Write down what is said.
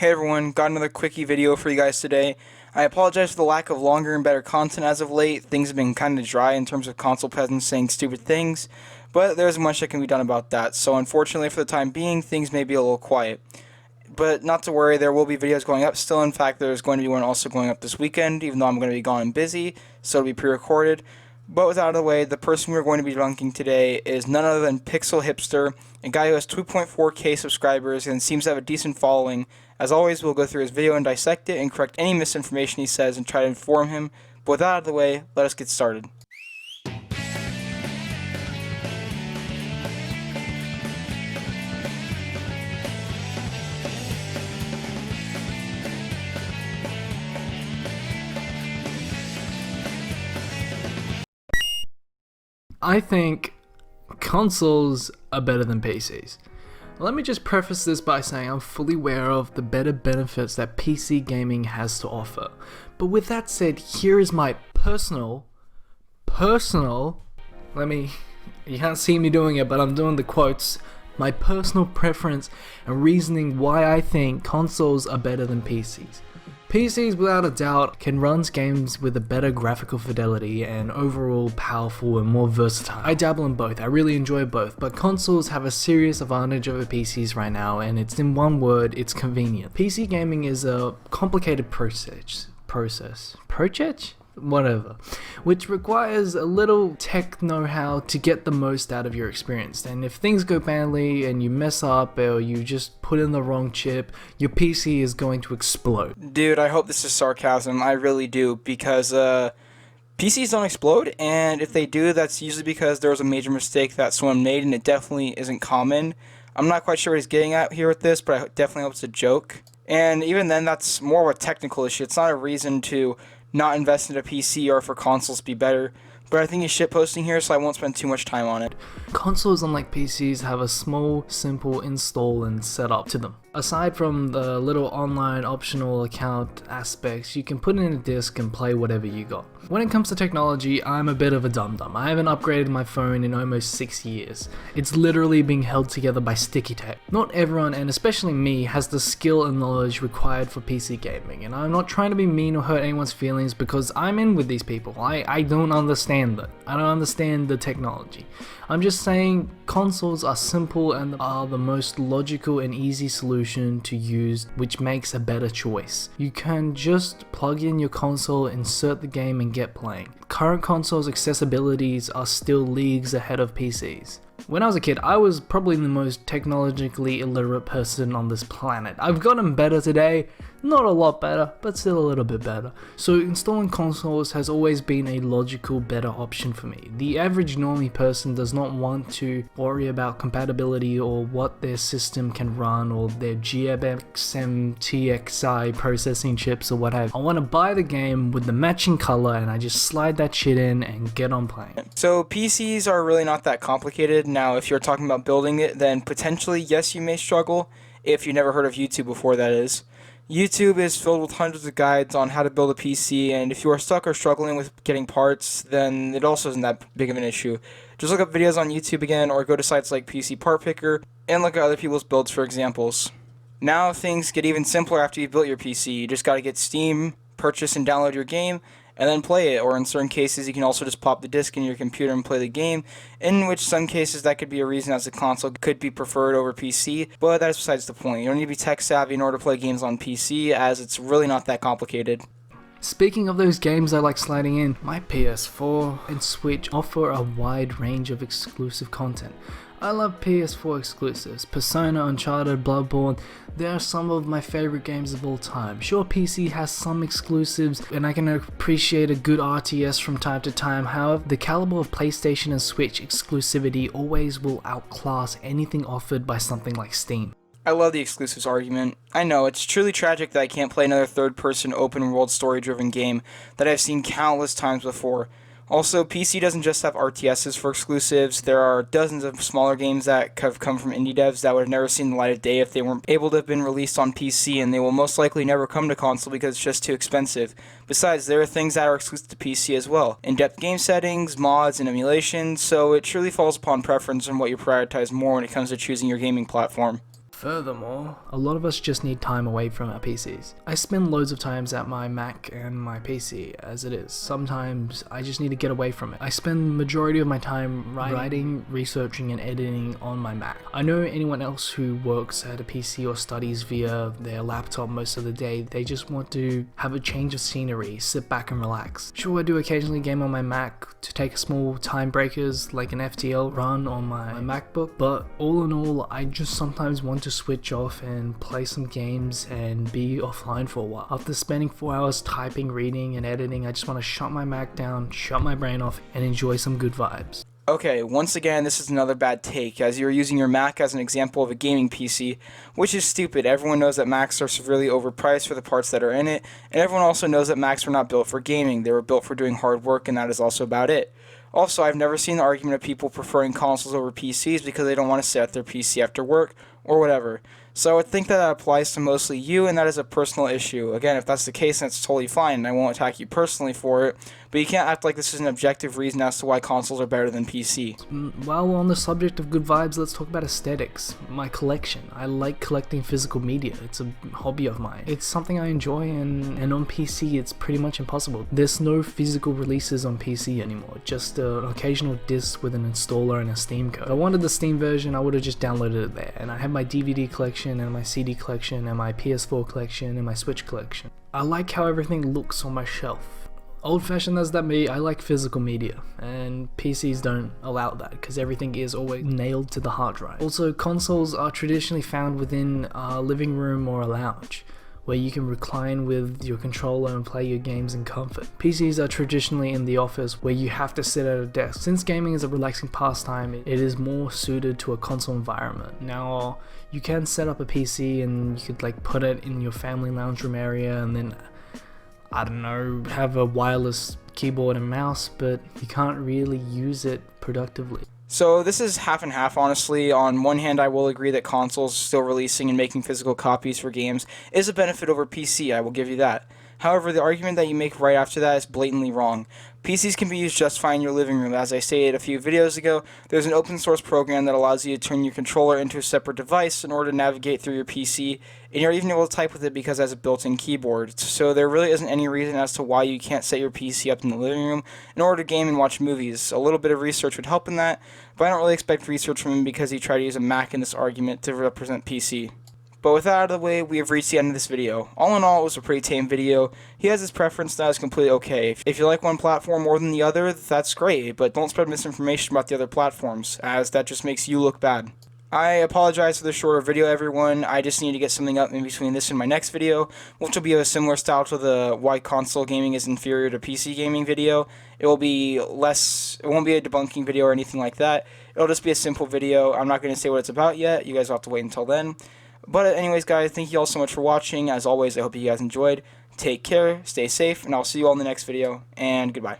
Hey everyone, got another quickie video for you guys today. I apologize for the lack of longer and better content as of late. Things have been kind of dry in terms of console peasants saying stupid things, but there's much that can be done about that. So unfortunately for the time being, things may be a little quiet. But not to worry, there will be videos going up still. In fact, there's going to be one also going up this weekend, even though I'm going to be gone and busy, so it'll be pre-recorded. But with that out of the way, the person we're going to be debunking today is none other than Pixel Hipster, a guy who has 2.4k subscribers and seems to have a decent following. As always, we'll go through his video and dissect it and correct any misinformation he says and try to inform him. But with that out of the way, let us get started. I think consoles are better than PCs. Let me just preface this by saying I'm fully aware of the better benefits that PC gaming has to offer. But with that said, here is my personal, you can't see me doing it, but I'm doing the quotes, my personal preference and reasoning why I think consoles are better than PCs. PCs, without a doubt, can run games with a better graphical fidelity and overall powerful and more versatile. I dabble in both, I really enjoy both, but consoles have a serious advantage over PCs right now, and it's in one word, it's convenient. PC gaming is a complicated process? Whatever, which requires a little tech know-how to get the most out of your experience. And if things go badly and you mess up or you just put in the wrong chip, your PC is going to explode. Dude, I hope this is sarcasm. I really do, because PCs don't explode, and if they do, that's usually because there was a major mistake that someone made, and it definitely isn't common. I'm not quite sure what he's getting at here with this, but I definitely hope it's a joke. And even then, that's more of a technical issue. It's not a reason to not invest in a PC or for consoles to be better, but I think he's shitposting here, so I won't spend too much time on it. Consoles, unlike PCs, have a small, simple install and setup to them. Aside from the little online optional account aspects, you can put in a disc and play whatever you got. When it comes to technology, I'm a bit of a dum-dum. I haven't upgraded my phone in almost 6 years. It's literally being held together by sticky tape. Not everyone, and especially me, has the skill and knowledge required for PC gaming, and I'm not trying to be mean or hurt anyone's feelings because I'm in with these people. I don't understand that. I don't understand the technology. I'm just saying consoles are simple and are the most logical and easy solution to use, which makes a better choice. You can just plug in your console, insert the game and get playing. Current consoles' accessibilities are still leagues ahead of PCs. When I was a kid, I was probably the most technologically illiterate person on this planet. I've gotten better today, not a lot better, but still a little bit better. So installing consoles has always been a logical, better option for me. The average normie person does not want to worry about compatibility or what their system can run or their GMXMTXI processing chips or what have you. I want to buy the game with the matching color and I just slide that shit in and get on playing. So PCs are really not that complicated. Now, if you're talking about building it, then potentially, yes, you may struggle, if you never heard of YouTube before, that is. YouTube is filled with hundreds of guides on how to build a PC, and if you are stuck or struggling with getting parts, then it also isn't that big of an issue. Just look up videos on YouTube again, or go to sites like PC Part Picker, and look at other people's builds for examples. Now things get even simpler after you've built your PC. You just gotta get Steam, purchase and download your game, and then play it, or in certain cases you can also just pop the disc in your computer and play the game, in which some cases that could be a reason as the console could be preferred over PC, but that's besides the point. You don't need to be tech savvy in order to play games on PC, as it's really not that complicated. Speaking of those games I like sliding in, my PS4 and Switch offer a wide range of exclusive content. I love PS4 exclusives, Persona, Uncharted, Bloodborne. They are some of my favorite games of all time. Sure, PC has some exclusives and I can appreciate a good RTS from time to time. However, the caliber of PlayStation and Switch exclusivity always will outclass anything offered by something like Steam. I love the exclusives argument. I know, it's truly tragic that I can't play another third-person open-world story-driven game that I've seen countless times before. Also, PC doesn't just have RTSs for exclusives. There are dozens of smaller games that have come from indie devs that would have never seen the light of day if they weren't able to have been released on PC, and they will most likely never come to console because it's just too expensive. Besides, there are things that are exclusive to PC as well. In-depth game settings, mods, and emulation, so it truly falls upon preference and what you prioritize more when it comes to choosing your gaming platform. Furthermore, a lot of us just need time away from our PCs. I spend loads of times at my Mac and my PC as it is. Sometimes I just need to get away from it. I spend majority of my time writing, researching and editing on my Mac. I know anyone else who works at a PC or studies via their laptop most of the day, they just want to have a change of scenery, sit back and relax. Sure, I do occasionally game on my Mac to take small time breakers like an FTL run on my MacBook, but all in all, I just sometimes want to switch off and play some games and be offline for a while. After spending 4 hours typing, reading and editing, I just want to shut my Mac down, shut my brain off and enjoy some good vibes. Okay, once again, this is another bad take, as you're using your Mac as an example of a gaming PC, which is stupid. Everyone knows that Macs are severely overpriced for the parts that are in it, and everyone also knows that Macs were not built for gaming. They were built for doing hard work, and that is also about it. Also, I've never seen the argument of people preferring consoles over PCs because they don't want to sit at their PC after work or whatever. So I think that applies to mostly you, and that is a personal issue. Again, if that's the case, that's totally fine, and I won't attack you personally for it, but you can't act like this is an objective reason as to why consoles are better than PC. While we're on the subject of good vibes, let's talk about aesthetics. My collection. I like collecting physical media. It's a hobby of mine. It's something I enjoy, and on PC it's pretty much impossible. There's no physical releases on PC anymore, just an occasional disc with an installer and a Steam code. If I wanted the Steam version, I would have just downloaded it there, and I have my DVD collection and my CD collection and my PS4 collection and my Switch collection. I like how everything looks on my shelf. Old-fashioned as that may, I like physical media, and PCs don't allow that because everything is always nailed to the hard drive. Also, consoles are traditionally found within a living room or a lounge, where you can recline with your controller and play your games in comfort. PCs are traditionally in the office where you have to sit at a desk. Since gaming is a relaxing pastime, it is more suited to a console environment. Now, you can set up a PC and you could like put it in your family lounge room area and then, I don't know, have a wireless keyboard and mouse, but you can't really use it productively. So this is half and half, honestly. On one hand, I will agree that consoles still releasing and making physical copies for games is a benefit over PC, I will give you that. However, the argument that you make right after that is blatantly wrong. PCs can be used just fine in your living room. As I stated a few videos ago, there's an open source program that allows you to turn your controller into a separate device in order to navigate through your PC, and you're even able to type with it because it has a built-in keyboard. So there really isn't any reason as to why you can't set your PC up in the living room in order to game and watch movies. A little bit of research would help in that, but I don't really expect research from him because he tried to use a Mac in this argument to represent PC. But with that out of the way, we have reached the end of this video. All in all, it was a pretty tame video. He has his preference, that is completely okay. If you like one platform more than the other, that's great, but don't spread misinformation about the other platforms, as that just makes you look bad. I apologize for the shorter video, everyone. I just need to get something up in between this and my next video, which will be of a similar style to the why console gaming is inferior to PC gaming video. It won't be a debunking video or anything like that. It'll just be a simple video. I'm not going to say what it's about yet. You guys will have to wait until then. But anyways, guys, thank you all so much for watching. As always, I hope you guys enjoyed. Take care, stay safe, and I'll see you all in the next video, and goodbye.